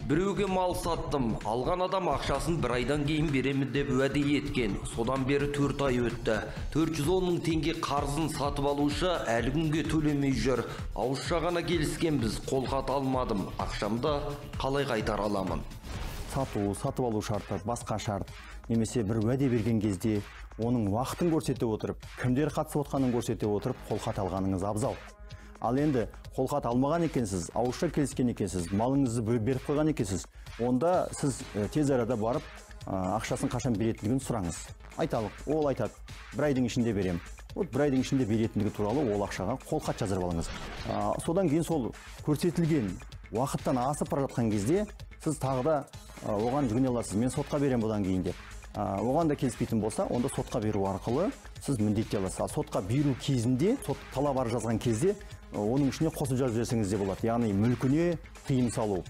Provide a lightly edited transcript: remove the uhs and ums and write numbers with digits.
Біреуге мал саттым. Алған адам ақшасын бір айдан кейін беремін деп уәде еткен. Содан бері 4 ай өтті. 410 мың теңге қарызын сатып алушы әлі күнге төлемей жүр. Ауызша ғана келіскенбіз, қолхат алмадым. Ақшамды қалай қайтара аламын? Сатып алу шарты, басқа шарт, немесе бір уәде берген кезде оның уақытын көрсете отырып, кімдер қатысып отқанын көрсете отырып, қолхат алғаныңыз абзал. Ал енді қолхат алмаған екенсіз, ауызша келіскен екенсіз, малыңызды беріп қойған екенсіз, онда сіз тез арада барып, ақшасын қашан беретіндігін сұраңыз. Айталық, ол айтады, бір айдың ішінде берем. Бір айдың ішінде беретіндігі туралы ол ақшаға қолхат жазып алыңыз. Содан кейін сол көрсетілген уақыттан асып бара жатқан кезде сіз тағы да оған жүгіне аласыз. Мен сотқа берем бұдан кейін деп. Оған да келіспейтін болса, онда сотқа беру арқылы сіз міндетте аласыз. Сотқа беру кезінде, сот талап арыз жазған кезде, оның ішіне қосып жазып жіберсеңіз де болады. Яғни мүлкіне тыйым салу.